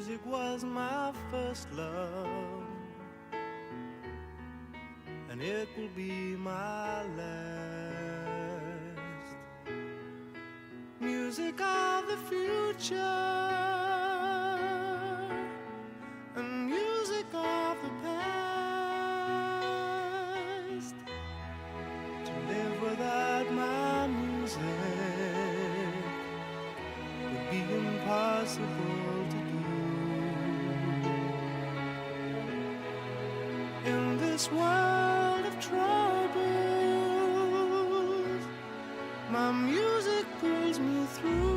Music was my first love, and it will be my last. Music of the future and music of the past. To live without my music would be impossible to do. In this world of troubles, my music pulls me through.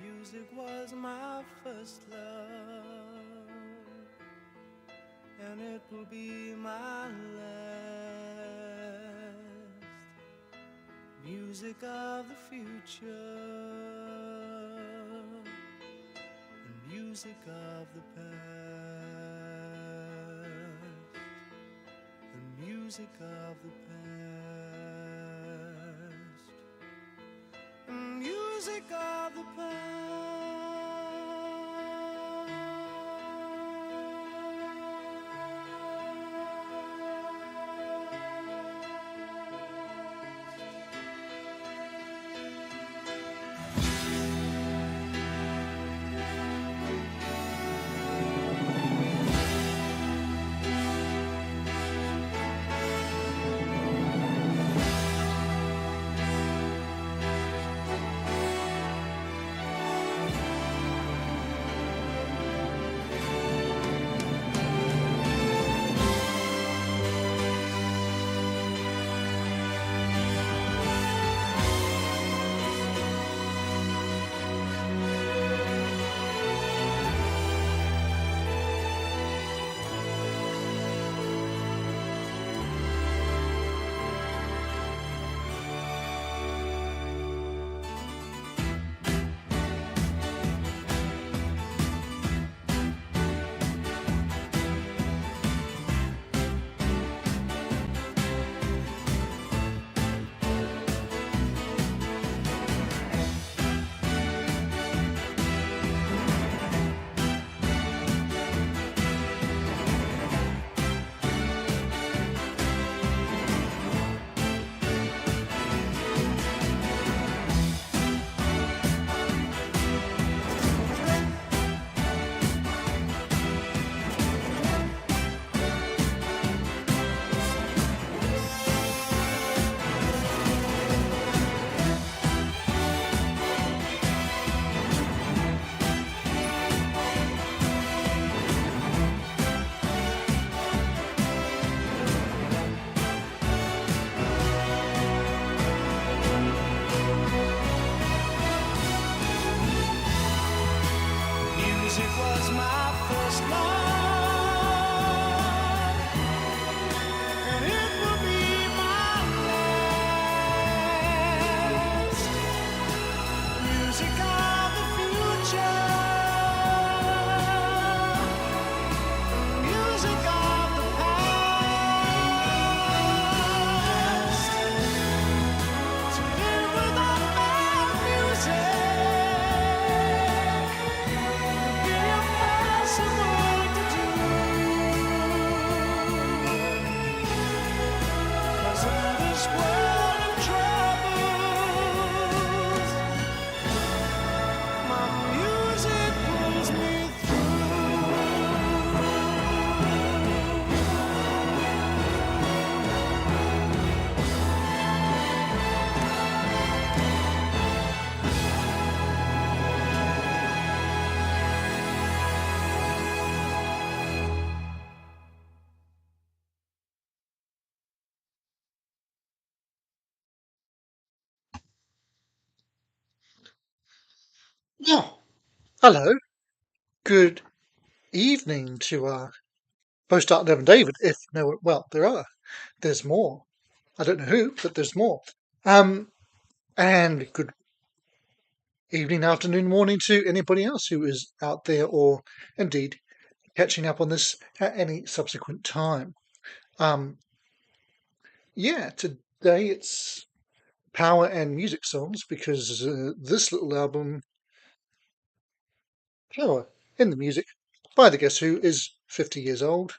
Music was my first love, and it will be my last. Music of the future and music of the past, and music of the past, and music of the past. Yeah. Hello. Good evening to Post Art Devon David. If no, well, there's more. I don't know who, but there's more. Um, and good evening, afternoon, morning to anybody else who is out there, or indeed catching up on this at any subsequent time. Um, yeah, today it's power and music songs because this little album, Power in the Music, by the Guess Who, is 50 years old.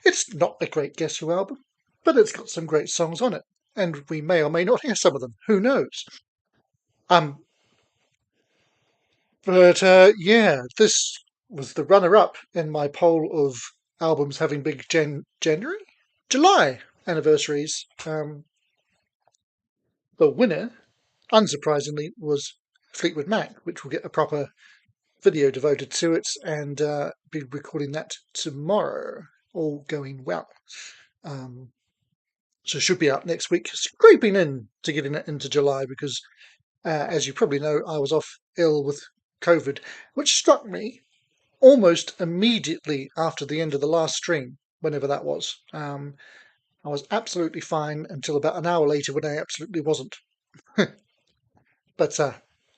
It's not a great Guess Who album, but it's got some great songs on it, and we may or may not hear some of them. Who knows? Um, yeah, this was the runner-up in my poll of albums having big July anniversaries. The winner, unsurprisingly, was Fleetwood Mac, which will get a proper video devoted to it and be recording that tomorrow, all going well. So should be out next week, scraping in to getting it into July because, as you probably know, I was off ill with COVID, which struck me almost immediately after the end of the last stream, whenever that was. I was absolutely fine until about an hour later when I absolutely wasn't. But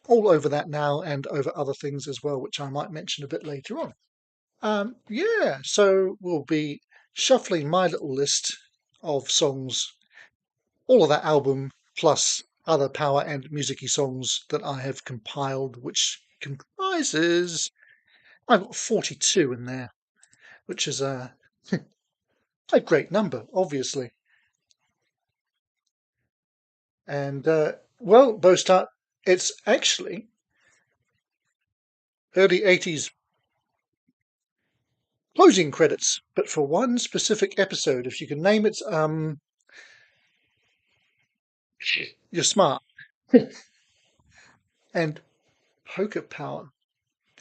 all over that now and over other things as well, which I might mention a bit later on. Yeah, so we'll be shuffling my little list of songs, all of that album, plus other power and musicy songs that I have compiled, which comprises, I've got 42 in there, which is a great number, obviously. And, well, Bostart, it's actually early 80s closing credits, but for one specific episode. If you can name it, you're smart. And Poker Power.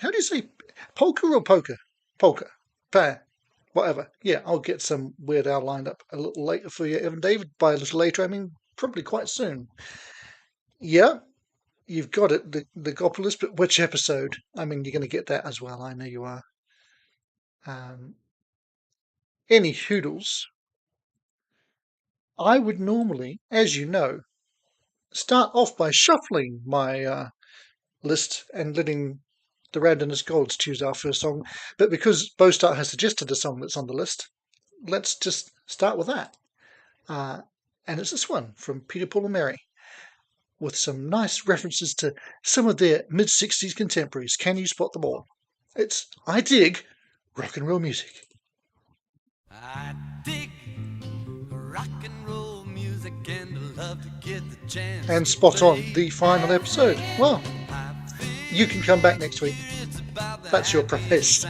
How do you say polka or poker? Polka. Fair. Whatever. Yeah, I'll get some Weird Al lined up a little later for you, Evan David. By a little later, I mean probably quite soon. Yeah, you've got it, the Gopolis, but which episode? I mean, you're going to get that as well. I know you are. Um, any hoodles. I would normally, as you know, start off by shuffling my list and letting the Randomness Gods choose our first song. But because Bostart has suggested a song that's on the list, let's just start with that. And it's this one from Peter, Paul and Mary, with some nice references to some of their mid-60s contemporaries. Can you spot them all? It's I Dig Rock and Roll Music. I dig rock and roll music and love to get the chance. And spot on the final episode. Well, you can come back next week. That's your prize.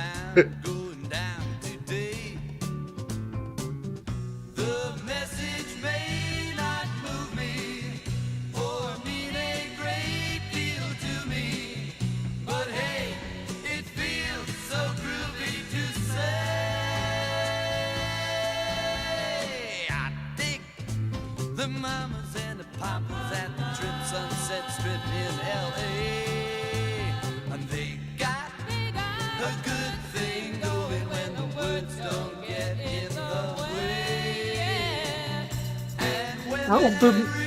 The mamas and the papas at the Trip Sunset Strip in L.A. And they got a good thing going when the words don't get in the way. And when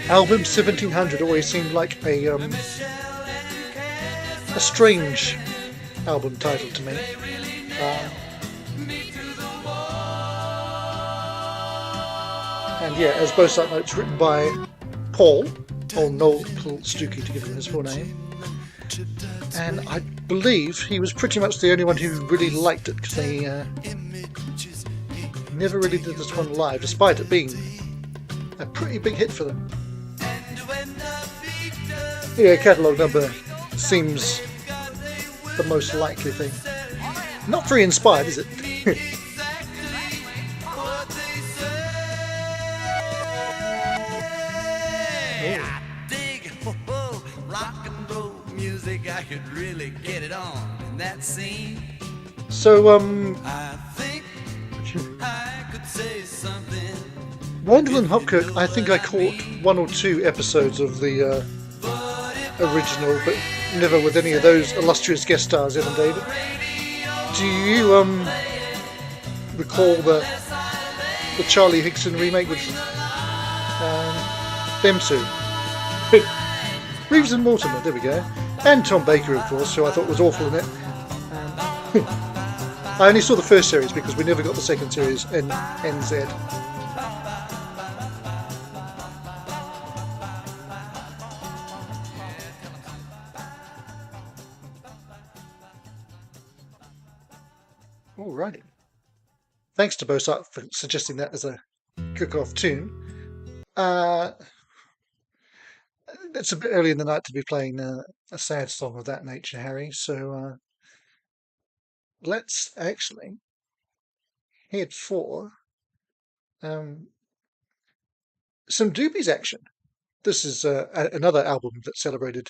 Album 1700 always seemed like a strange album title to me. And yeah, as both side notes written by Paul, or Noel Stookie to give him his full name. And I believe he was pretty much the only one who really liked it, because they never really did this one live, despite it being a pretty big hit for them. Yeah, catalogue number seems the most likely thing. Not very inspired, is it? I dig rock and roll music. I could really get it on in that scene. So, I think I could say something. Randall and Hopkirk, I think I caught one or two episodes of the original, but never with any of those illustrious guest stars, Evan David. Do you recall the Charlie Higson remake with them two? Reeves and Mortimer, there we go. And Tom Baker, of course, who I thought was awful in it. I only saw the first series because we never got the second series in NZ. Alrighty. Thanks to Bosart for suggesting that as a kick-off tune. It's a bit early in the night to be playing a sad song of that nature, Harry. So let's actually head for some Doobies action. This is another album that celebrated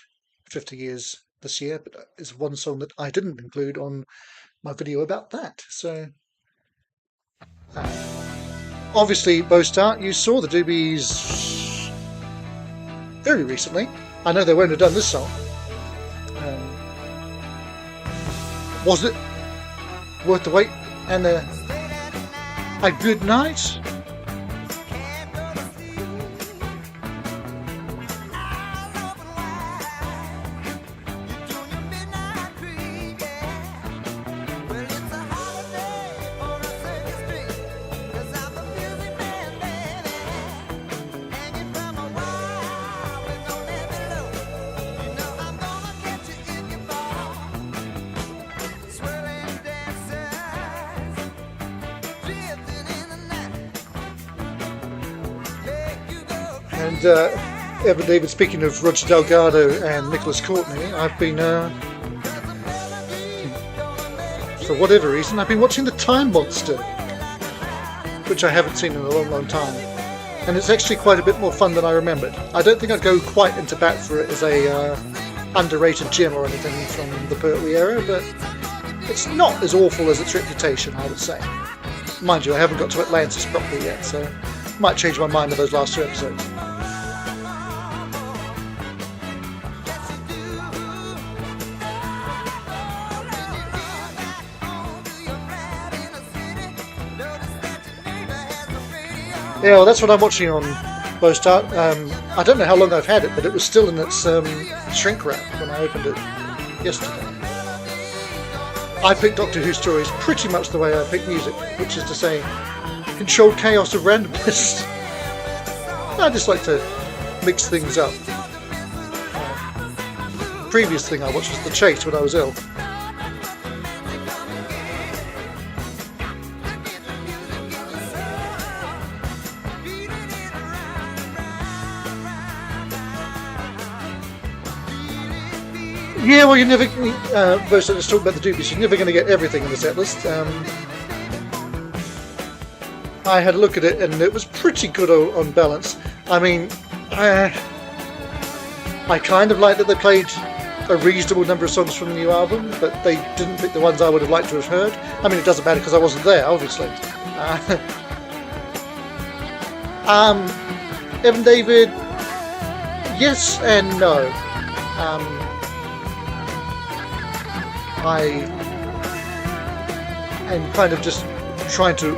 50 years this year, but is one song that I didn't include on my video about that. So obviously, Bostart, you saw the Doobies very recently. I know they won't have done this song. Was it worth the wait and a good night? And Evan David, speaking of Roger Delgado and Nicholas Courtney, I've been, for whatever reason, I've been watching The Time Monster, which I haven't seen in a long, long time. And it's actually quite a bit more fun than I remembered. I don't think I'd go quite into bat for it as a underrated gem or anything from the Pertwee era, but it's not as awful as its reputation, I would say. Mind you, I haven't got to Atlantis properly yet, so might change my mind on those last two episodes. Yeah, well, that's what I'm watching on Bostart. I don't know how long I've had it, but it was still in its shrink wrap when I opened it yesterday. I pick Doctor Who stories pretty much the way I pick music, which is to say, controlled chaos of randomness. I just like to mix things up. The previous thing I watched was The Chase when I was ill. Yeah, well, you're never. First, let's talk about the Doobies. You're never going to get everything in the set list. I had a look at it, and it was pretty good on balance. I mean, I kind of like that they played a reasonable number of songs from the new album, but they didn't pick the ones I would have liked to have heard. I mean, it doesn't matter because I wasn't there, obviously. Evan David, yes and no. I am kind of just trying to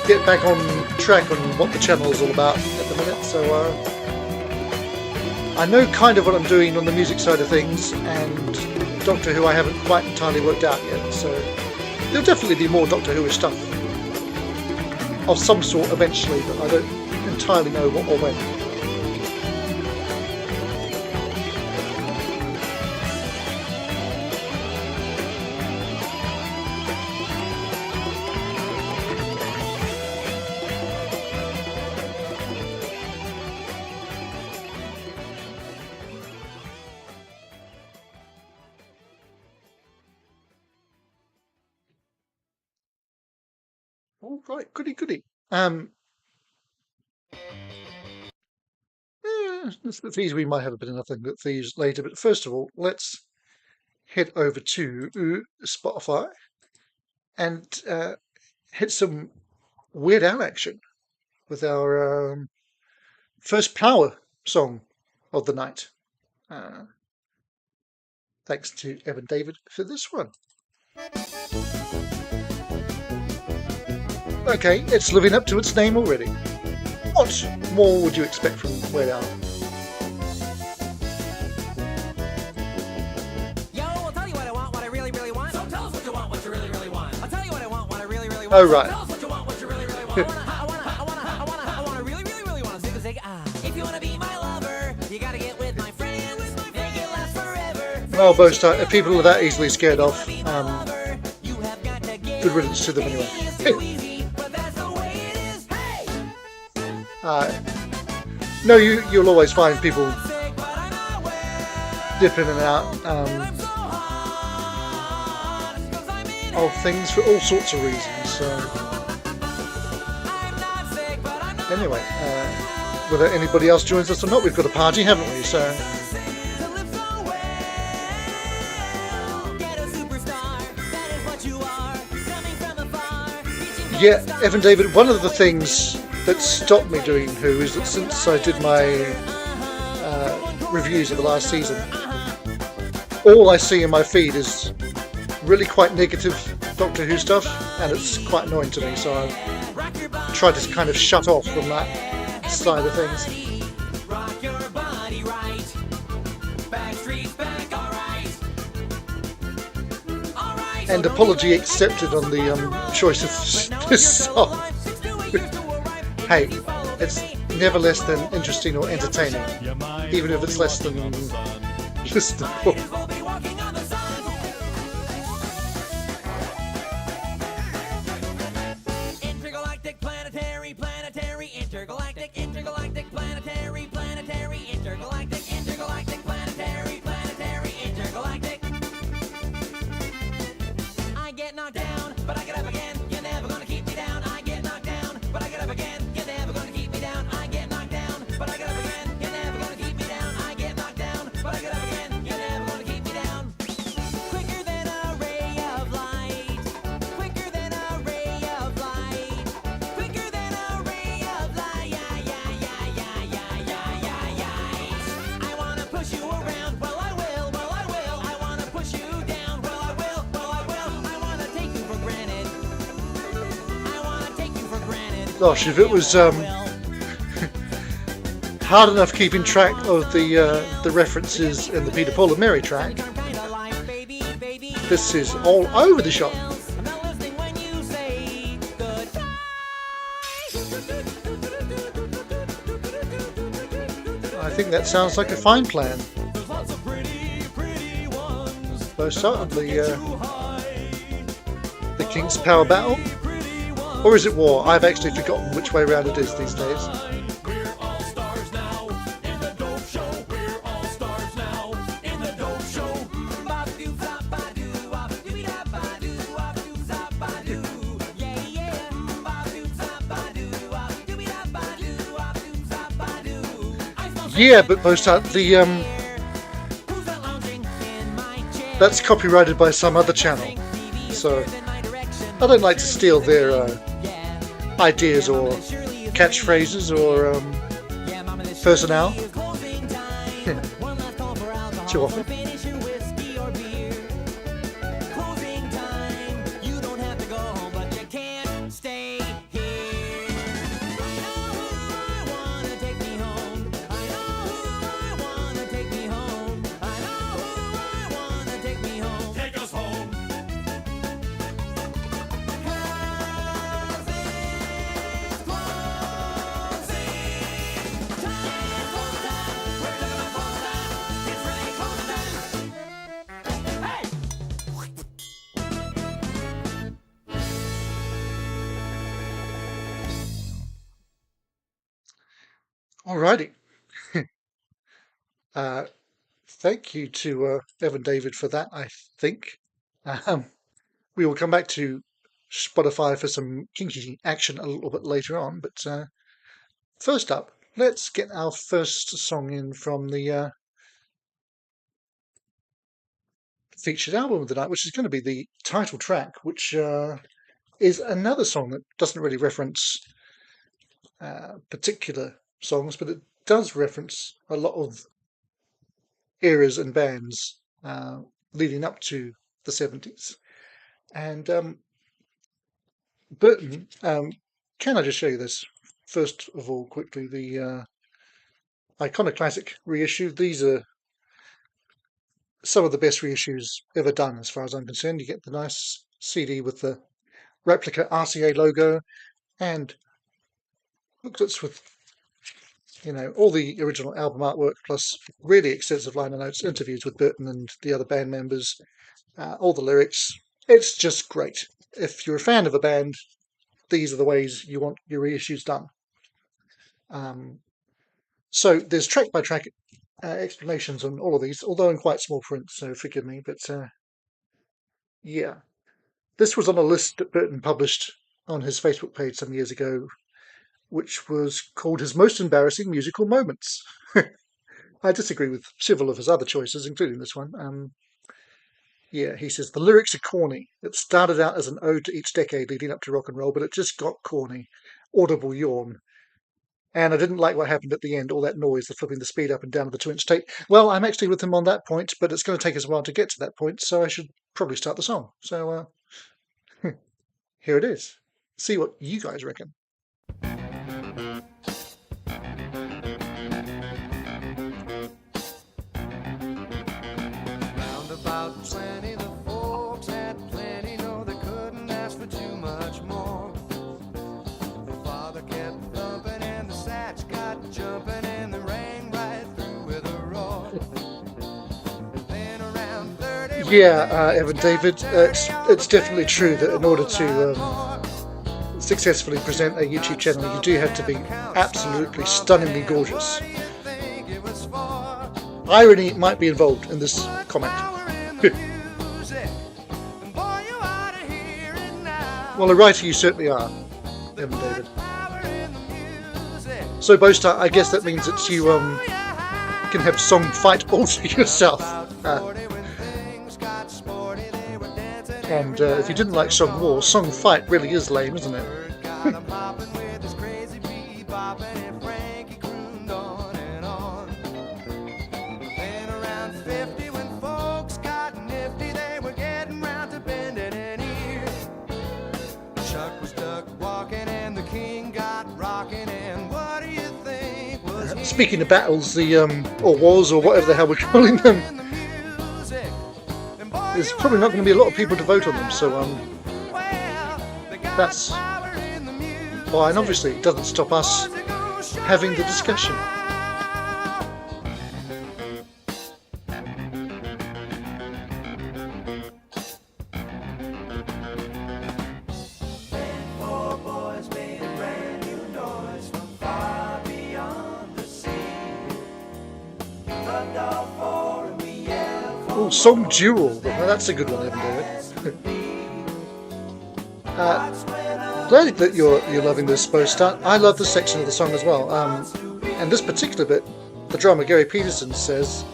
get back on track on what the channel is all about at the minute, so I know kind of what I'm doing on the music side of things, and Doctor Who I haven't quite entirely worked out yet, so there'll definitely be more Doctor Who-ish stuff of some sort eventually, but I don't entirely know what or when. All right, goody. These we might have a bit of nothing but these later, but first of all, let's head over to Spotify and hit some Weird Al action with our first power song of the night. thanks to Evan David for this one. Okay, it's living up to its name already. What more would you expect from Weird Al? Yo, I'll tell you what I want, what I really, really want. So tell us what you want, what you really, really want. I'll tell you what I want, what I really, really want. Oh, right. So tell us what you want, what you really, really want. I wanna really, really, really want to zig ah. If you wanna be my lover, you gotta get with my friends. Make it last forever. Well, most if people are that easily scared off, good riddance to them anyway. No, you'll always find people dip in and out of things for all sorts of reasons. So anyway, whether anybody else joins us or not, we've got a party, haven't we? So yeah, Evan David, one of the things that stopped me doing Who is that since I did my reviews of the last season, all I see in my feed is really quite negative Doctor Who stuff, and it's quite annoying to me, so I try to kind of shut off from that side of things. And apology accepted on the choice of this song. Hey, it's never less than interesting or entertaining, even if it's less than listenable. Intergalactic, planetary, planetary, intergalactic, intergalactic, planetary, planetary, intergalactic, intergalactic, planetary, planetary, intergalactic. I get knocked down, but I get up again. You're never gonna keep me down. I get knocked down, but I get up again. You're never gonna keep me down. I get knocked down, but I get up again. You're never gonna keep me down. I get knocked down, but I get up again. You're never gonna keep me down. Quicker than a ray of light. Quicker than a ray of light. Quicker than a ray of light. Yeah, yeah, yeah, yeah, yeah, yeah, yeah, yeah. I wanna push you around. Well, I will. Well, I will. I wanna push you down. Well, I will. Well, I will. I wanna take you for granted. I wanna take you for granted. Gosh, if it was hard enough keeping track of the references in the Peter, Paul and Mary track, this is all over the shop. I'm not listening when you say goodbye. I think that sounds like a fine plan. There's lots of pretty ones. Most certainly the Kinks Power Battle. Or is it War? I've actually forgotten which way around it is these days. We're all stars now in the dope show. We're all stars now in the dope show. Yeah, yeah. Yeah, but most the that's copyrighted by some other channel, so I don't like to steal their ideas or catchphrases or personnel too often. Take us home. Alrighty. Thank you to Evan David for that, I think. We will come back to Spotify for some kinky action a little bit later on, but first up, let's get our first song in from the featured album of the night, which is going to be the title track, which is another song that doesn't really reference particular songs, but it does reference a lot of eras and bands leading up to the 70s. And Burton, can I just show you this? First of all, quickly, the Iconoclastic reissue. These are some of the best reissues ever done, as far as I'm concerned. You get the nice CD with the replica RCA logo and booklets with, all the original album artwork, plus really extensive liner notes, interviews with Burton and the other band members, all the lyrics. It's just great. If you're a fan of a band, these are the ways you want your reissues done. So there's track-by-track explanations on all of these, although in quite small print, so forgive me. But yeah, this was on a list that Burton published on his Facebook page some years ago, which was called his most embarrassing musical moments. I disagree with several of his other choices, including this one. Yeah, he says, the lyrics are corny. It started out as an ode to each decade leading up to rock and roll, but it just got corny. Audible yawn. And I didn't like what happened at the end, all that noise, the flipping the speed up and down of the 2-inch tape. Well, I'm actually with him on that point, but it's going to take us a while to get to that point, so I should probably start the song. So, here it is. See what you guys reckon. Round about 20, the folks had plenty, no, they couldn't ask for too much more. The father kept thumping and the satch got jumping and the rain right through with a roar. Then around 30, Yeah, Evan David, it's definitely true that in order to successfully present a YouTube channel, you do have to be absolutely stunningly gorgeous. Irony might be involved in this comment. Well, a writer you certainly are, Evan David. So, Bowstar, I guess that means that you can have song fight all to yourself. And if you didn't like Song War, Song Fight really is lame, isn't it? Speaking of battles, or wars, or whatever the hell we're calling them, there's probably not going to be a lot of people to vote on them, so that's why, and obviously it doesn't stop us having the discussion. Oh, Song Duel. Now that's a good one, Evan David. Glad that you're loving this, Bowstar. I love this section of the song as well. And this particular bit, the drummer Gary Peterson says,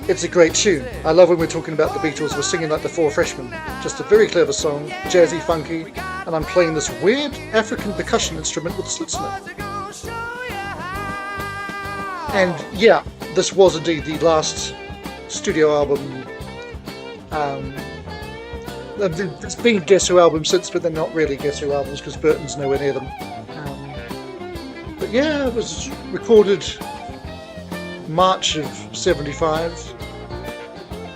it's a great tune. I love when we're talking about the Beatles, we're singing like the Four Freshmen. Just a very clever song, jazzy, funky, and I'm playing this weird African percussion instrument with a slit smith. And yeah, this was indeed the last studio album. It's been Guess Who albums since, but they're not really Guess Who albums because Burton's nowhere near them. But yeah, it was recorded March of 75,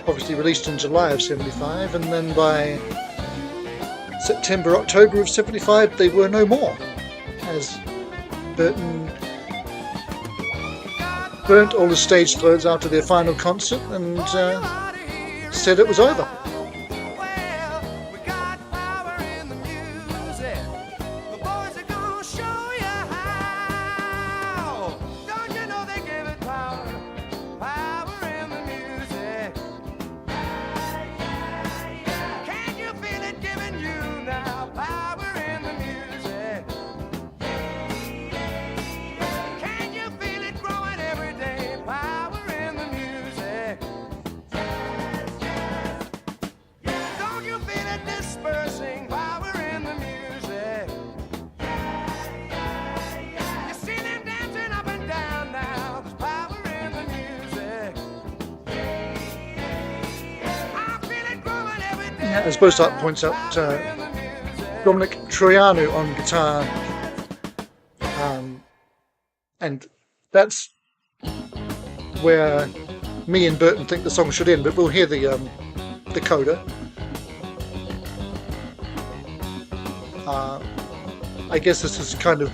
obviously released in July of 75, and then by September, October of 75 they were no more, as Burton burnt all the stage clothes after their final concert and said it was over. as Bostart points out, Dominic Troianu on guitar, and that's where me and Burton think the song should end, but we'll hear the coda. I guess this is kind of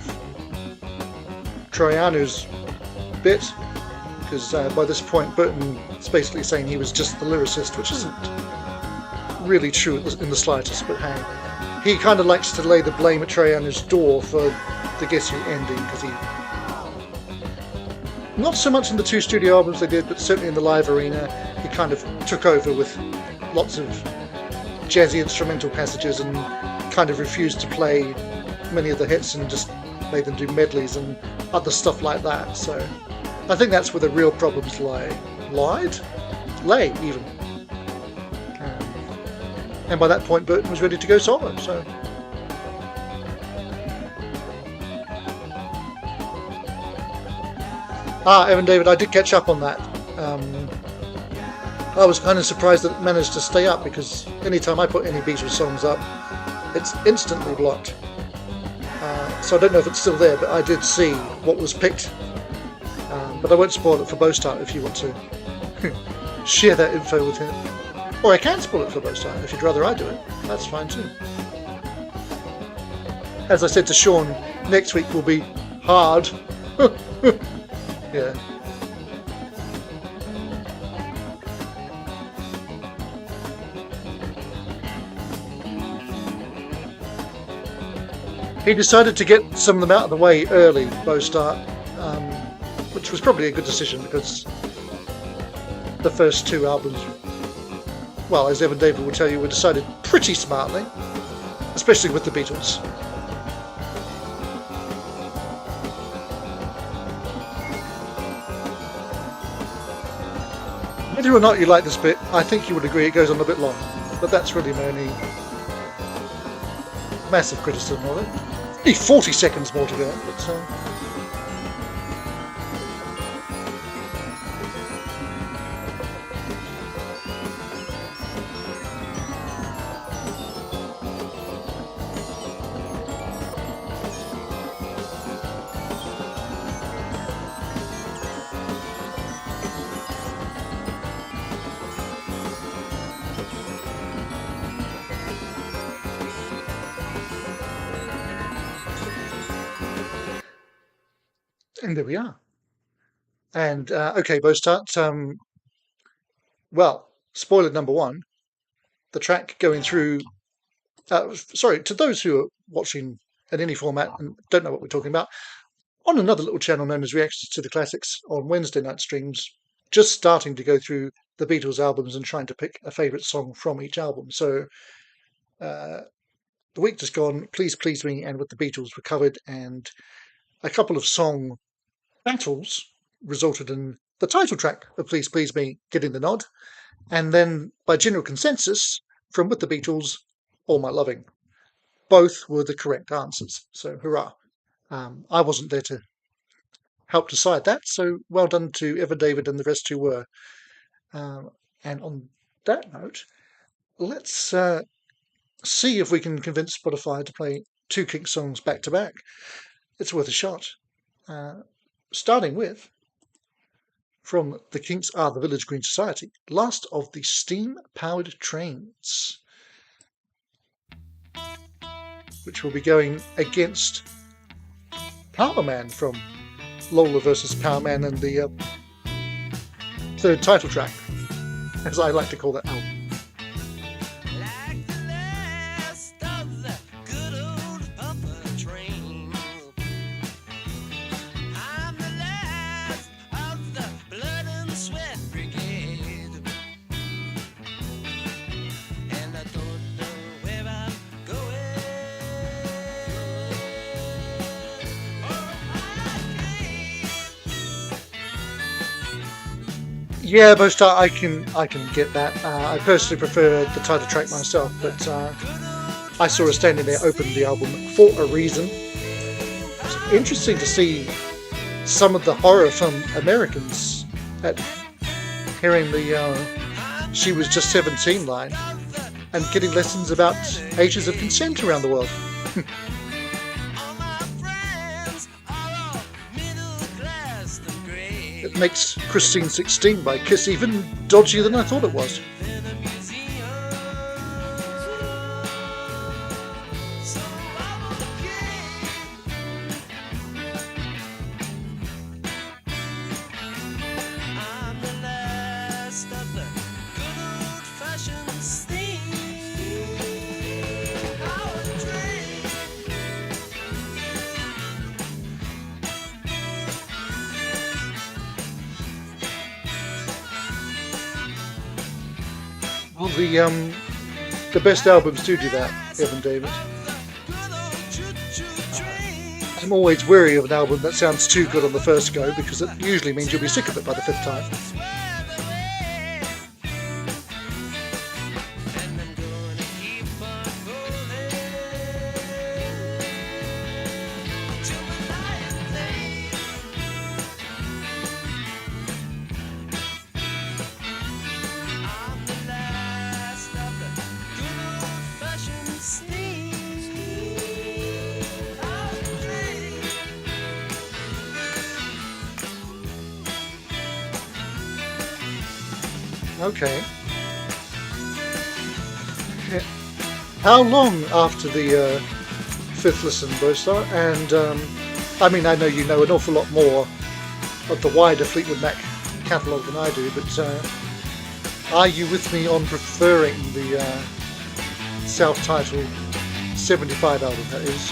Troianu's bit, because by this point Burton is basically saying he was just the lyricist, which isn't really true in the slightest, but hey, he kind of likes to lay the blame at Troianu's door for the Guess Who ending, because he, not so much in the 2 studio albums they did, but certainly in the live arena, he kind of took over with lots of jazzy instrumental passages and kind of refused to play many of the hits and just made them do medleys and other stuff like that. So I think that's where the real problems lay even. And by that point Burton was ready to go solo, so Evan David, I did catch up on that. I was kind of surprised that it managed to stay up, because anytime I put any Beatles songs up, it's instantly blocked. So I don't know if it's still there, but I did see what was picked. But I won't spoil it for Bostart if you want to share that info with him. Or I can spoil it for Bostart if you'd rather I do it. That's fine too. As I said to Sean, next week will be hard. Yeah. He decided to get some of them out of the way early, Bostart, which was probably a good decision, because the first 2 albums, well, as Evan David will tell you, were decided pretty smartly, especially with the Beatles. Whether or not you like this bit, I think you would agree it goes on a bit long, but that's really my only massive criticism of it. Only 40 seconds more to go, but and there we are. And okay, Bostart. Well, spoiler number 1: the track going through. Sorry, to those who are watching in any format and don't know what we're talking about, on another little channel known as Reactions to the Classics on Wednesday night streams, just starting to go through the Beatles albums and trying to pick a favourite song from each album. So the week just gone, Please Please Me and With the Beatles were covered, and a couple of song battles resulted in the title track of Please Please Me getting the nod, and then by general consensus from With the Beatles, All My Loving. Both were the correct answers, so hurrah. I wasn't there to help decide that, so well done to Evan David and the rest who were. And on that note, let's see if we can convince Spotify to play 2 Kinks songs back to back. It's worth a shot. Starting with, from the Kinks Are the Village Green Society, Last of the Steam-Powered Trains, which will be going against Power Man from Lola versus Power Man and the 3rd title track, as I like to call that album. Like the last of the good old pumper train, I'm the last of the blood and sweat brigade, and I don't know where I'm going. Yeah, Bostart, I can get that. I personally prefer the title track myself, but I saw her standing there opening the album for a reason. It's interesting to see some of the horror film Americans at hearing the "She Was Just 17" line, and getting lessons about ages of consent around the world. It makes Christine 16 by Kiss even dodgier than I thought it was. Well, the best albums do that, Evan David. I'm always wary of an album that sounds too good on the first go, because it usually means you'll be sick of it by the fifth time. Okay. How long after the fifth listen, Bostar? And I mean, I know you know an awful lot more of the wider Fleetwood Mac catalogue than I do, but are you with me on preferring the self-titled 75 album, that is,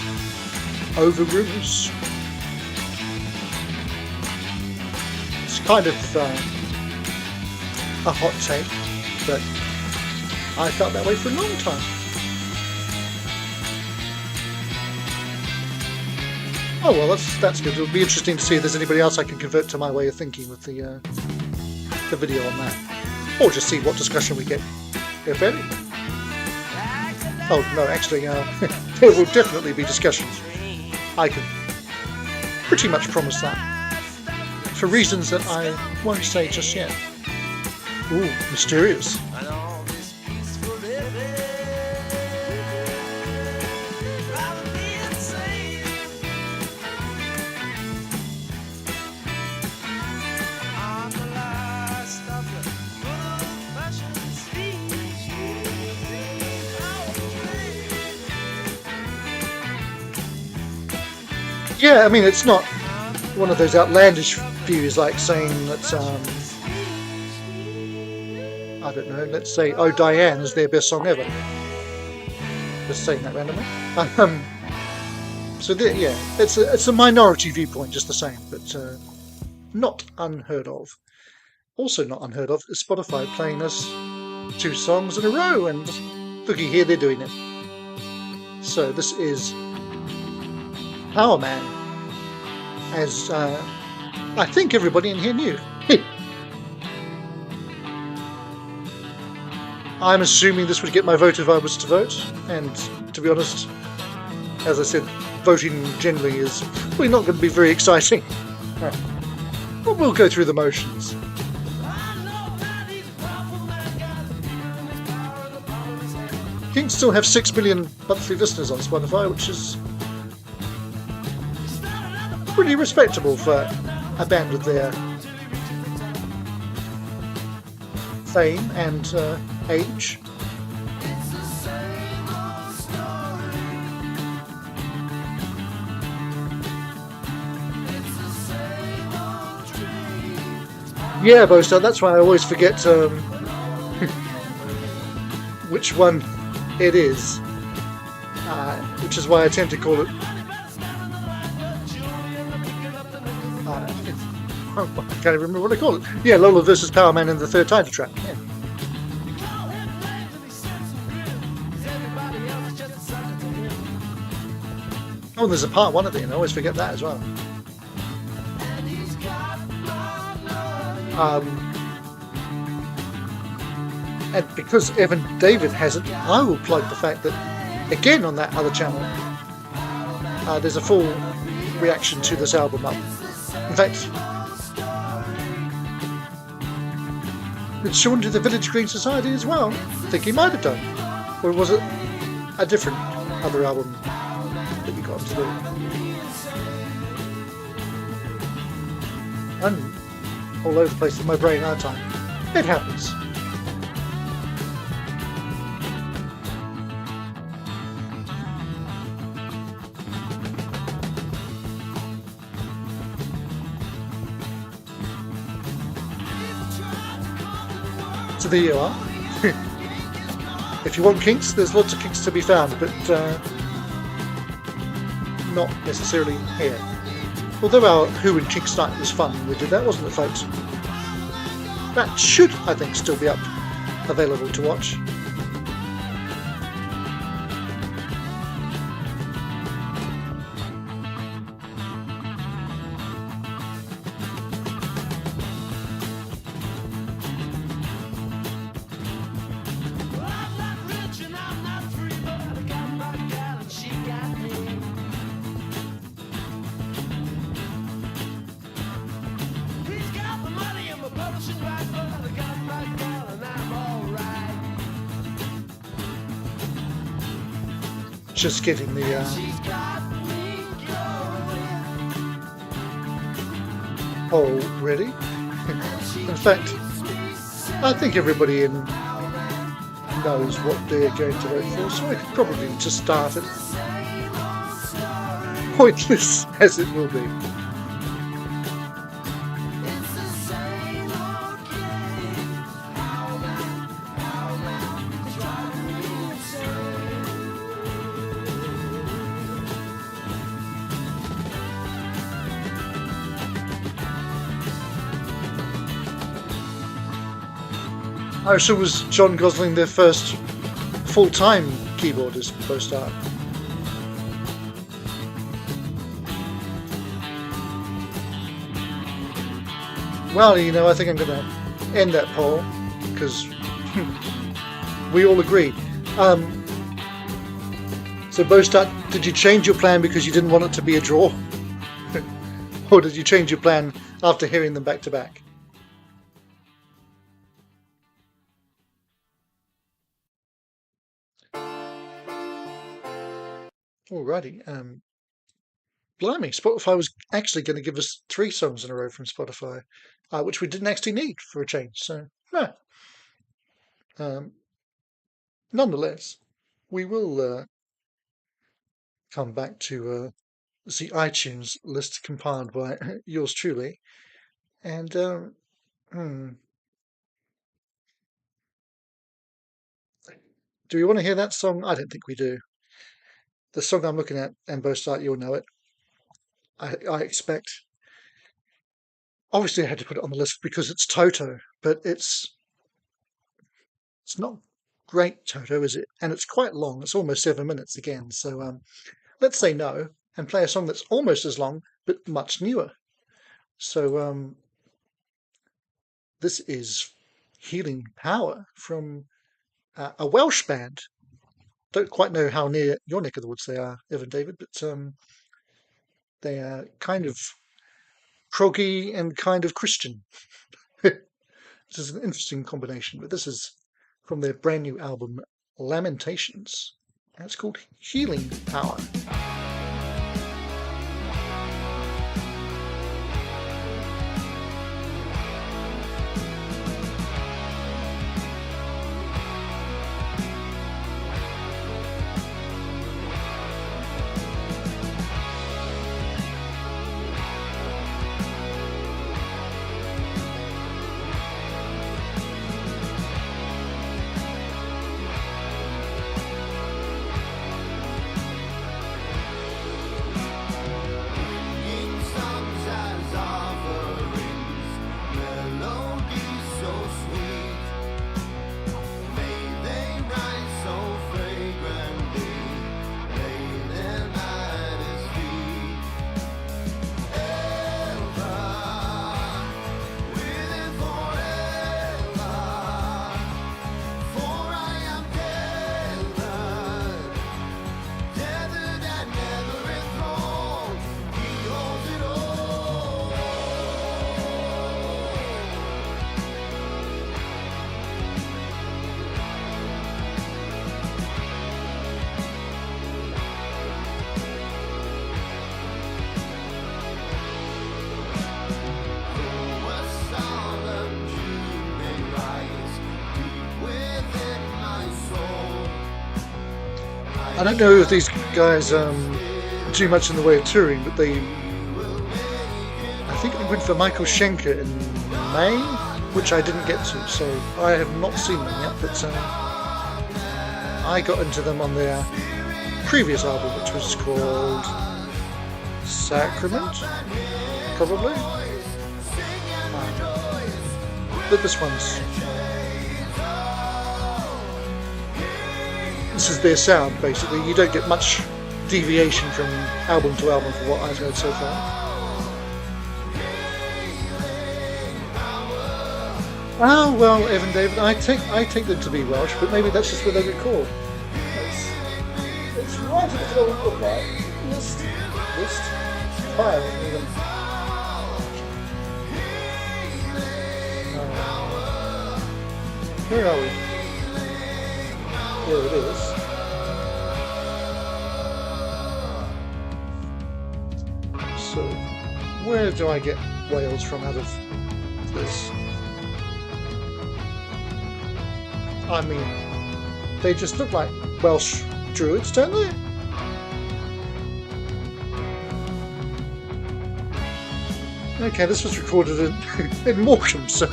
over Rumors? It's kind of a hot take, but I felt that way for a long time. Oh well, that's good. It'll be interesting to see if there's anybody else I can convert to my way of thinking with the video on that, or just see what discussion we get, if any. Oh no, actually, there will definitely be discussions. I can pretty much promise that, for reasons that I won't say just yet. Ooh, mysterious. Yeah, I mean, it's not one of those outlandish views like saying that, I don't know, let's say Oh Diane is their best song ever. Just saying that randomly. So yeah, it's a minority viewpoint just the same, but not unheard of. Also not unheard of is Spotify playing us 2 songs in a row, and looky here, they're doing it. So this is Power Man, as I think everybody in here knew. I'm assuming this would get my vote if I was to vote, and to be honest, as I said, voting generally is probably not going to be very exciting. But we'll go through the motions. Kinks still have 6 million monthly listeners on Spotify, which is pretty respectable for a band with their fame and age. Yeah, Bosto, that's why I always forget which one it is, which is why I tend to call it I can't even remember what I call it. Yeah, Lola versus Power Man in the third title track. Yeah. Oh, and there's a part 1 at the end. I always forget that as well. And because Evan David has it, I will plug the fact that, again on that other channel, there's a full reaction to this album up. In fact, did Sean do the Village Green Society as well? I think he might have done. Or was it a different other album that you got to do? I'm all over the place in my brain, aren't I? It happens. So there you are. If you want Kinks, there's lots of Kinks to be found, but not necessarily here. Although our Who and Kinks night was fun when we did that, wasn't it, folks? That should, I think, still be up, available to watch. Just getting the poll ready. In fact, I think everybody knows what they're going to vote for, so I could probably just start it. Pointless as it will be. Oh, so was John Gosling their first full-time keyboardist post-art? Well, you know, I think I'm going to end that poll, because we all agree. So, Bostart, did you change your plan because you didn't want it to be a draw? Or did you change your plan after hearing them back-to-back? Alrighty. Blimey, Spotify was actually going to give us 3 songs in a row from Spotify, which we didn't actually need for a change. So, nonetheless, we will come back to the iTunes list compiled by yours truly. And, do we want to hear that song? I don't think we do. The song I'm looking at, and Bostart, you'll know it. I expect. Obviously, I had to put it on the list because it's Toto, but it's not great Toto, is it? And it's quite long. It's almost 7 minutes again. So let's say no and play a song that's almost as long but much newer. So this is Healing Power from a Welsh band. Don't quite know how near your neck of the woods they are, Evan David, but they are kind of proggy and kind of Christian. This is an interesting combination, but this is from their brand new album Lamentations, and it's called Healing Power. I don't know if these guys do much in the way of touring, but I think they went for Michael Schenker in May, which I didn't get to, so I have not seen them yet, but I got into them on their previous album, which was called Sacrament, probably. But this is their sound, basically. You don't get much deviation from album to album from what I've heard so far. Oh well, Evan David, I take them to be Welsh, but maybe that's just where they record. It's right at the old book, right? List, file, even. Where are we? There it is. So, where do I get Wales from out of this? I mean, they just look like Welsh druids, don't they? Okay, this was recorded in Morecambe, so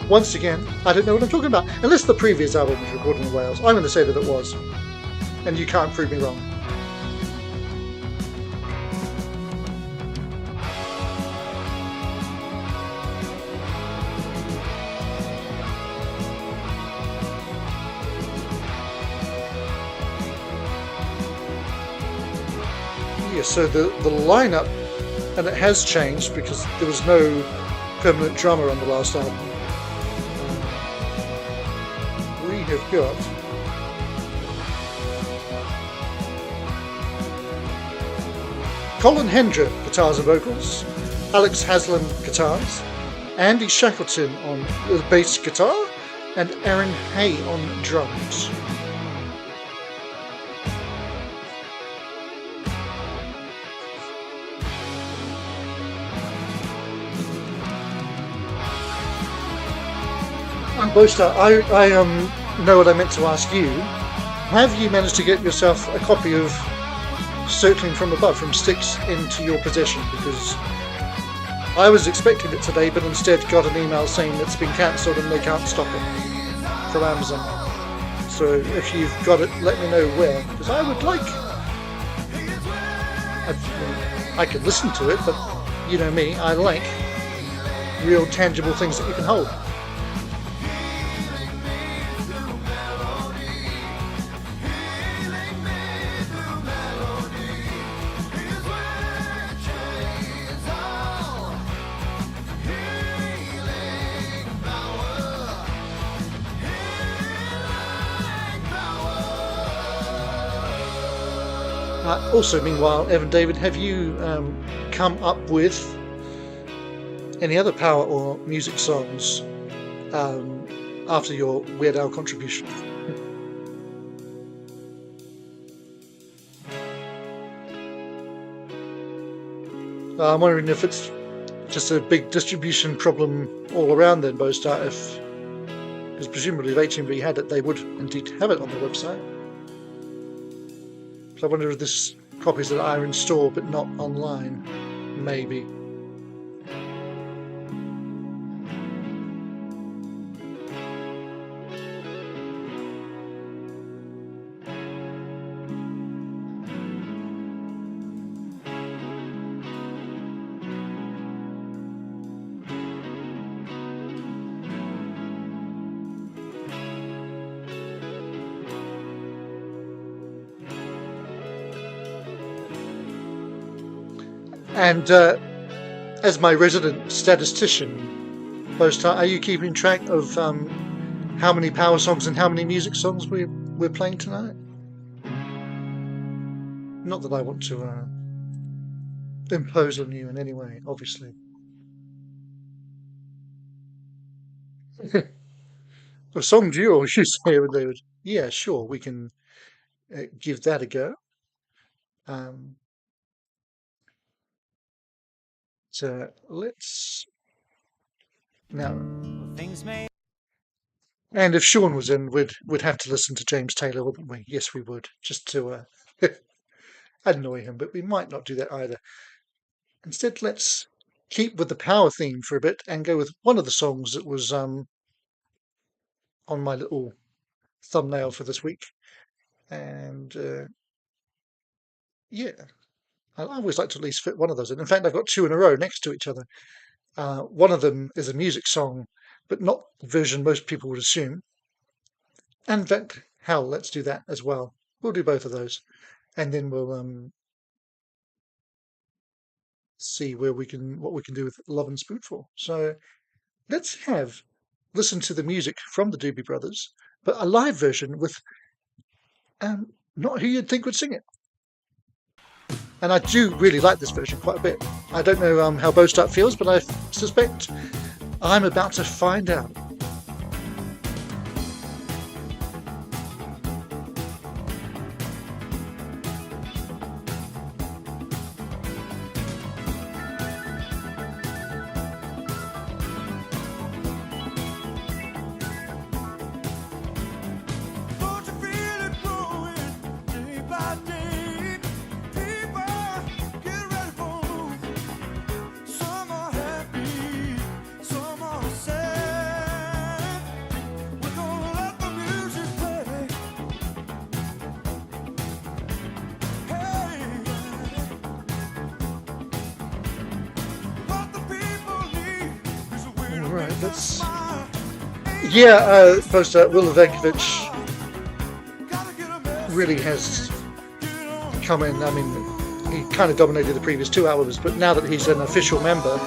once again, I don't know what I'm talking about. Unless the previous album was recorded in Wales. I'm going to say that it was. And you can't prove me wrong. Yeah, so the lineup, and it has changed because there was no permanent drummer on the last album. We have got Colin Hendra, guitars and vocals, Alex Haslam, guitars, Andy Shackleton on the bass guitar, and Aaron Hay on drums. Boaster, I know what I meant to ask you. Have you managed to get yourself a copy of Circling from Above from Styx into your possession? Because I was expecting it today, but instead got an email saying it's been cancelled and they can't stock it from Amazon. So if you've got it, let me know where, because I would like. I could listen to it, but you know me, I like real tangible things that you can hold. Also, meanwhile, Evan David, have you come up with any other power or music songs after your Weird Al contribution? I'm wondering if it's just a big distribution problem all around then, Bostar, because presumably if HMV had it, they would indeed have it on their website. So I wonder if there's copies that are in store but not online, maybe. And as my resident statistician, Bostar, are you keeping track of how many power songs and how many music songs we're playing tonight? Not that I want to impose on you in any way, obviously. A song duel, you say, David? Yeah, sure, we can give that a go. So let's now. Things may And if Sean was in, we'd have to listen to James Taylor, wouldn't we? Yes, we would, just to annoy him. But we might not do that either. Instead, let's keep with the power theme for a bit and go with one of the songs that was on my little thumbnail for this week. And yeah, I always like to at least fit one of those in. In fact, I've got two in a row next to each other. One of them is a music song, but not the version most people would assume. And in fact, hell, let's do that as well. We'll do both of those, and then we'll see what we can do with Love and Spoonful. So let's listen to the music from the Doobie Brothers, but a live version with not who you'd think would sing it. And I do really like this version quite a bit. I don't know how Bo Start feels, but I suspect I'm about to find out. Don't you feel it growing day by day? People, get ready for a move. Some are happy, some are sad. We're gonna let the music play. Hey, what the people need is a way to All right, make them let's. smile. Yeah, Post Will Evankovich Gotta get a message, really has get on. come in. I mean, he kind of dominated the previous two albums, but now that he's an official member,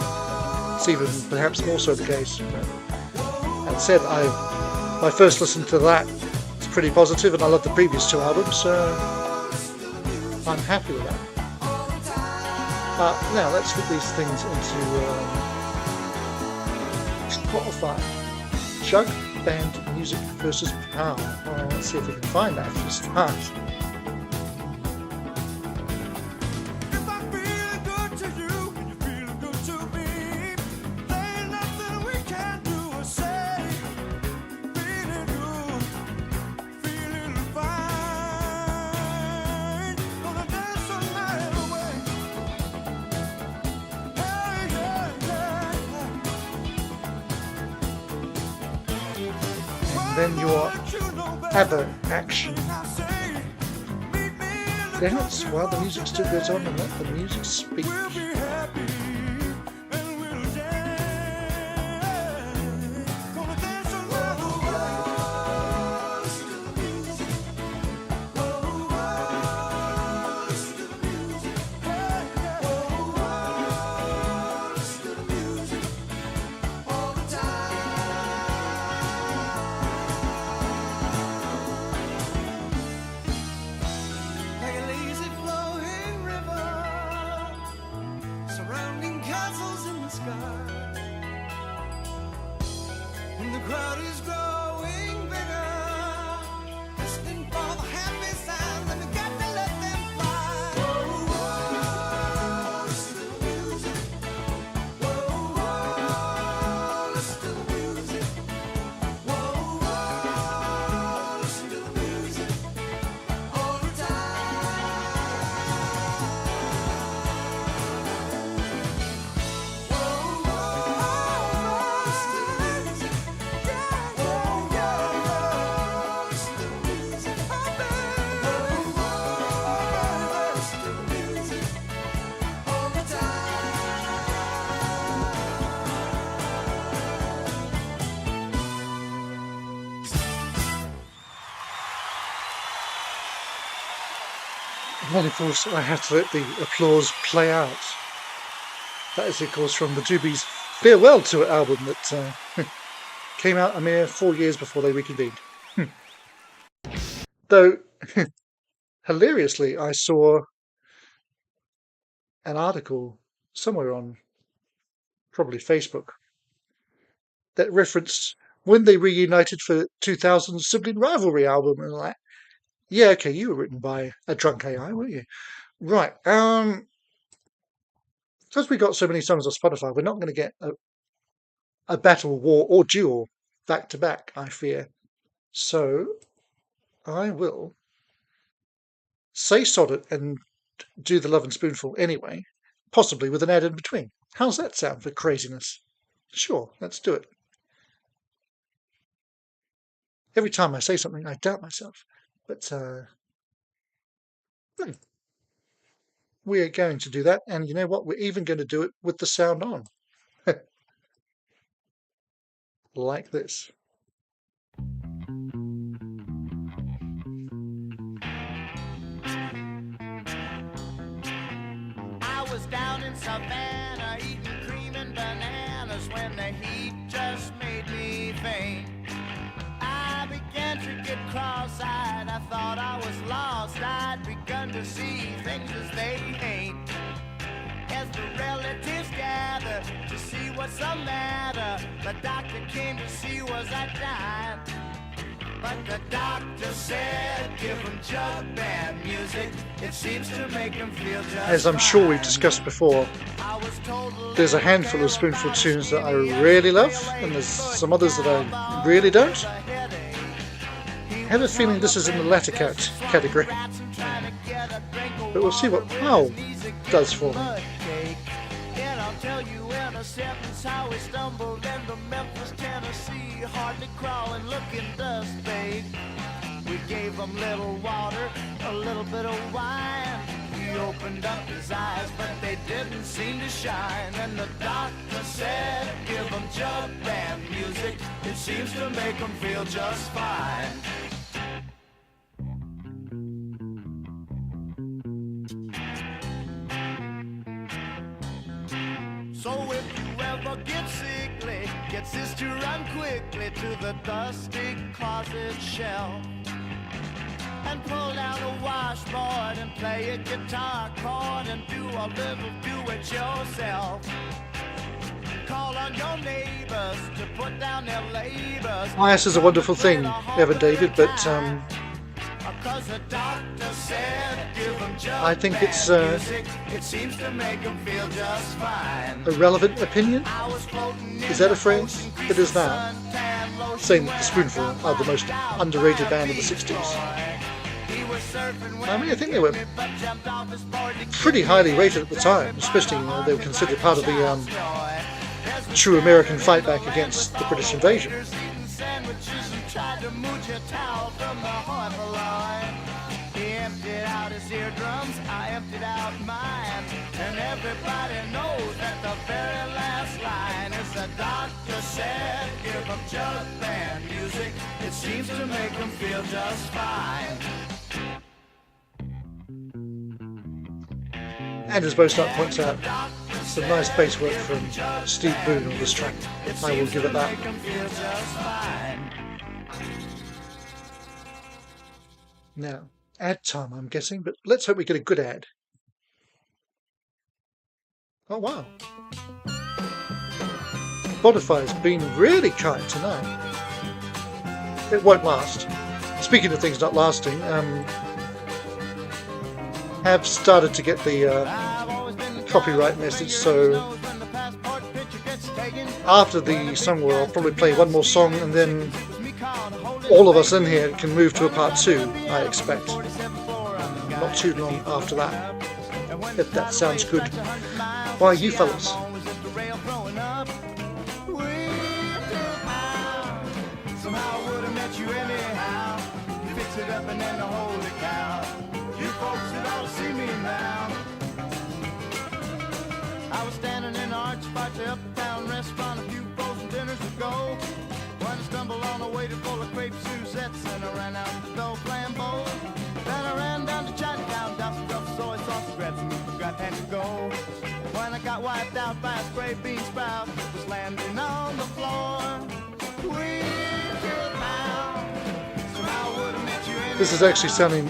it's even perhaps more so the case. That said, my first listen to that is pretty positive, and I love the previous two albums, so I'm happy with that. Now let's fit these things into Spotify. Jug Band Music versus Power. Well, let's see if we can find that for a start. If I'm feeling good to you and you're feeling good to me, there ain't nothing we can do or say. Feeling good, feeling fine. Gonna dance the night away. Hey, yeah, yeah. Then your other action. I say, meet me in the Dance while the music still goes on and let the music speak. we'll be happy and we'll dance. Gonna dance the night away. Listen to the music. Listen to the music. Hey, yeah. Listen to the music all the time. Like a lazy flowing river, surrounding castles in the sky. And the crowd is growing bigger, listening for the happy sounds, and we got to let them fly. Whoa, whoa, listen to the music. Whoa, whoa, listen to the music. Whoa, whoa, listen to the music all the time. Whoa, whoa, listen to the music. Yeah, yeah, yeah. Listen to the music. Oh, baby. Whoa, listen to the music all the time. And then, of course, I have to let the applause play out. That is, of course, from the Doobies' Farewell Tour album that came out a mere 4 years before they reconvened. Though, hilariously, I saw an article somewhere on probably Facebook that referenced when they reunited for 2000's Sibling Rivalry album, and like, yeah, okay, you were written by a drunk AI, weren't you? Right. Because we got so many songs on Spotify, we're not going to get a battle, war, or duel back to back, I fear. So I will say sod it and do the Love and Spoonful anyway, possibly with an ad in between. How's that sound for craziness? Sure, let's do it. Every time I say something, I doubt myself. But we're going to do that, and you know what? We're even going to do it with the sound on. Like this. I was down in Savannah eating cream and bananas when the heat just made me faint. I began to get cross-eyed, I thought I was lost. I'd begun to see things as they ain't. As the relatives gathered to see what's the matter, the doctor came to see was I dying. But the doctor said, give him jug band music. It seems to make him feel just As I'm sure we've discussed before, there's a handful of Spoonful tunes that I really love, and there's some others that I really don't. I have a feeling this is in the latter category. But we'll see what Powell does for me. And I'll tell you in a sentence how we stumbled into Memphis, Tennessee, hardly crawling, looking dust baked. We gave him little water, a little bit of wine. He opened up his eyes, but they didn't seem to shine. And the doctor said, give him jug band music. It seems to make him feel just fine. So if you ever get sickly, get sis to run quickly to the dusty closet shelf and pull down a washboard and play a guitar chord and do a little do-it-yourself. Call on your neighbors to put down their labors. Bias is a wonderful thing, Evan David, but I think it's a relevant opinion. Is that a phrase? It is now. Saying that the Spoonful are the most underrated band of the 60s. I mean, I think they were pretty highly rated at the time, especially they were considered part of the true American fight back against the British invasion. He emptied out his eardrums, I emptied out mine. And everybody knows that the very last line is the doctor said, give him jug band music. It seems to make him feel just fine. And as Bostart points out, some nice bass work from Steve Boone on this track. I will give it that. Now, ad time, I'm guessing, but let's hope we get a good ad. Oh, wow. Spotify's been really kind tonight. It won't last. Speaking of things not lasting, have started to get the copyright message, so after the song I'll probably play one more song and then all of us in here can move to a part 2, I expect. Not too long after that, if that sounds good. Why, you fellas? I was standing in the arch by the uptown restaurant a few frozen dinners ago when I stumbled on a waiter full of crepe Suzettes and I ran out the door flambeau. Then I ran down to Chinatown, dusted up soy sauce, grabbed some meat, forgot had to go. When I got wiped out by a spray bean sprout, it was landing on the floor. This is actually sounding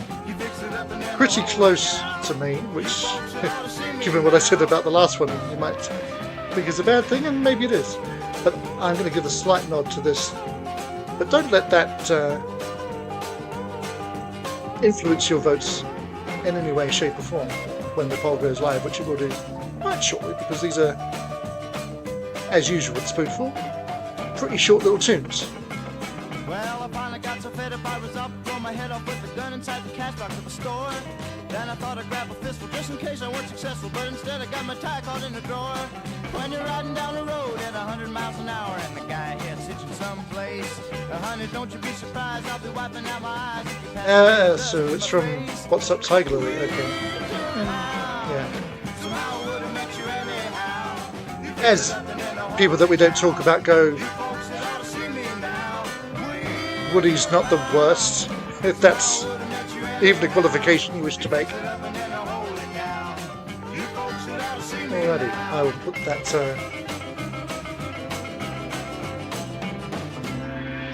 pretty close to me, which, given what I said about the last one, you might think is a bad thing, and maybe it is. But I'm going to give a slight nod to this. But don't let that influence your votes in any way, shape or form when the poll goes live, which it will do quite shortly, because these are, as usual with Spoonful, pretty short little tunes. gun inside the cash box of the store. Then I thought I'd grab a pistol just in case I weren't successful, but instead I got my tie caught in the drawer. When you're riding down the road at 100 miles an hour and the guy ahead's hitching someplace, honey, don't you be surprised, I'll be wiping out my eyes if you pass. So it's from What's Up Tiger Lily, okay. Yeah. As people that we don't talk about go, Woody's not the worst, if that's even a qualification you wish to make. Alrighty, I will put that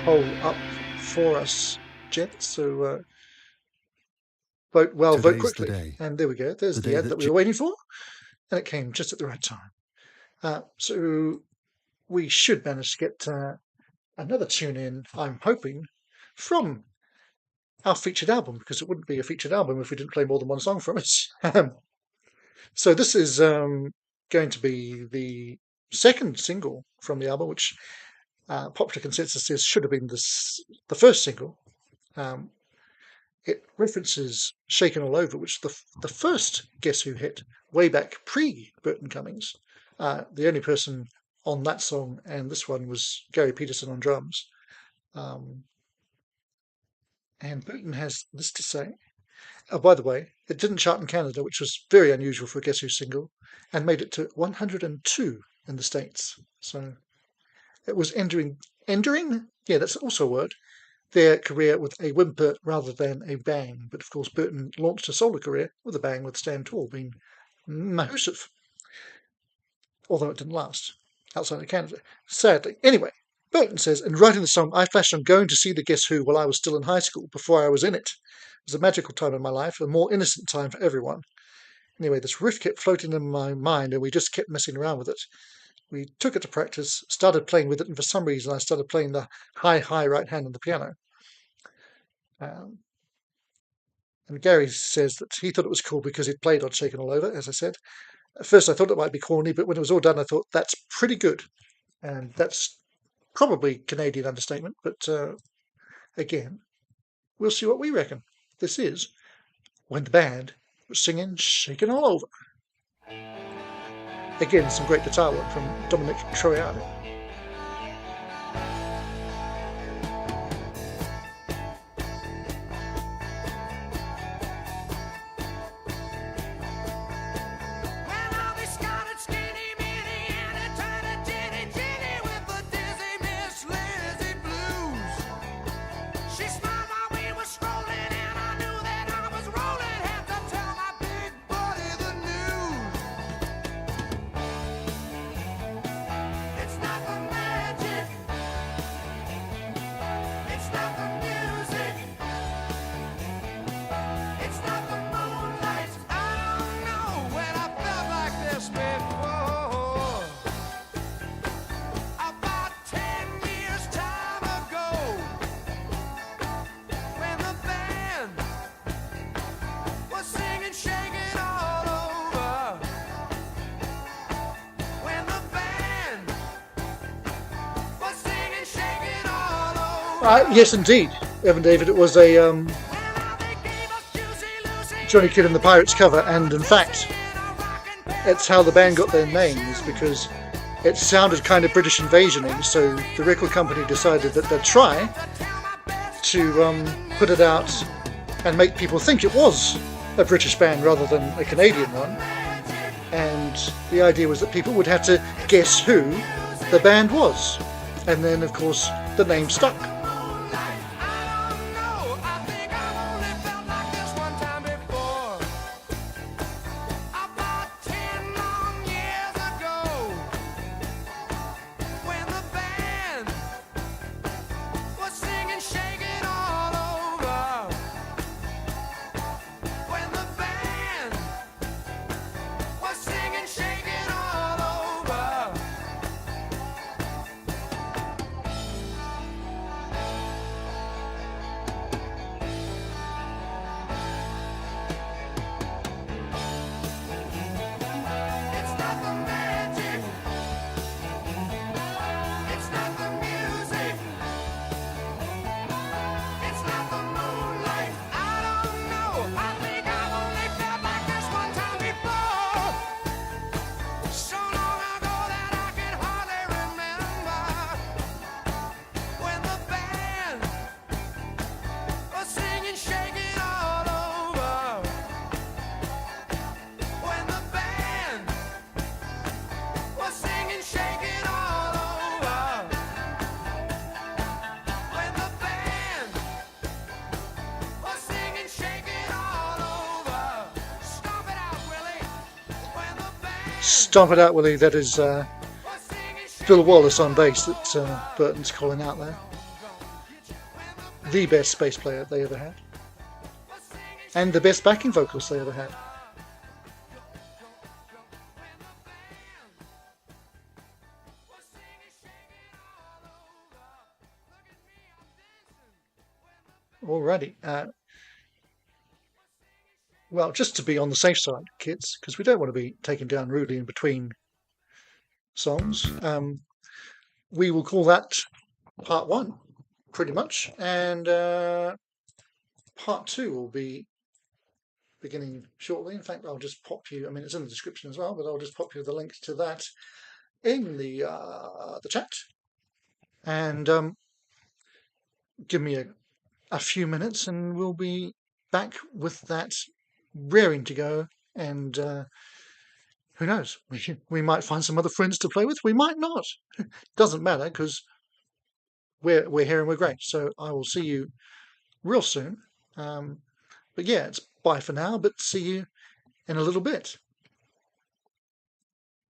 poll up for us, gents. So vote well, vote quickly. And there we go. There's the ad that we were waiting for, and it came just at the right time. So we should manage to get another tune in, I'm hoping, from our featured album, because it wouldn't be a featured album if we didn't play more than one song from it. So this is going to be the second single from the album, which popular consensus says should have been the first single. It references Shaken All Over, which is the first Guess Who hit way back pre-Burton Cummings. The only person on that song and this one was Gary Peterson on drums. And Burton has this to say. Oh, by the way, it didn't chart in Canada, which was very unusual for a Guess Who single, and made it to 102 in the States. So it was ending? Yeah, that's also a word. Their career with a whimper rather than a bang. But of course, Burton launched a solo career with a bang with Stand Tall being massive. Although it didn't last outside of Canada, sadly. Anyway, Burton says, in writing the song, I flashed on going to see the Guess Who while I was still in high school, before I was in it. It was a magical time in my life, a more innocent time for everyone. Anyway, this riff kept floating in my mind, and we just kept messing around with it. We took it to practice, started playing with it, and for some reason I started playing the high right hand on the piano. And Gary says that he thought it was cool because he'd played on Shaken All Over, as I said. At first I thought it might be corny, but when it was all done I thought, that's pretty good. And that's probably Canadian understatement, but again, we'll see what we reckon. This is when the band was singing Shaken All Over. Again, some great guitar work from Dominic Troiano. Yes, indeed, Evan David. It was a Johnny Kidd and the Pirates cover, and in fact, it's how the band got their name, is because it sounded kind of British invasion-y, so the record company decided that they'd try to put it out and make people think it was a British band rather than a Canadian one. And the idea was that people would have to guess who the band was. And then, of course, the name stuck. Stomp it out, Willie. That is Phil Wallace on bass that Burton's calling out there. The best bass player they ever had. And the best backing vocals they ever had. Alrighty. Well, just to be on the safe side, kids, because we don't want to be taken down rudely in between songs, we will call that part 1, pretty much, and part 2 will be beginning shortly. In fact, I'll just pop you, I mean, it's in the description as well, but I'll just pop you the link to that in the chat, and give me a few minutes and we'll be back with that raring to go, and who knows, we might find some other friends to play with, we might not. Doesn't matter, because we're here and we're great. So I will see you real soon, but yeah, it's bye for now, but see you in a little bit.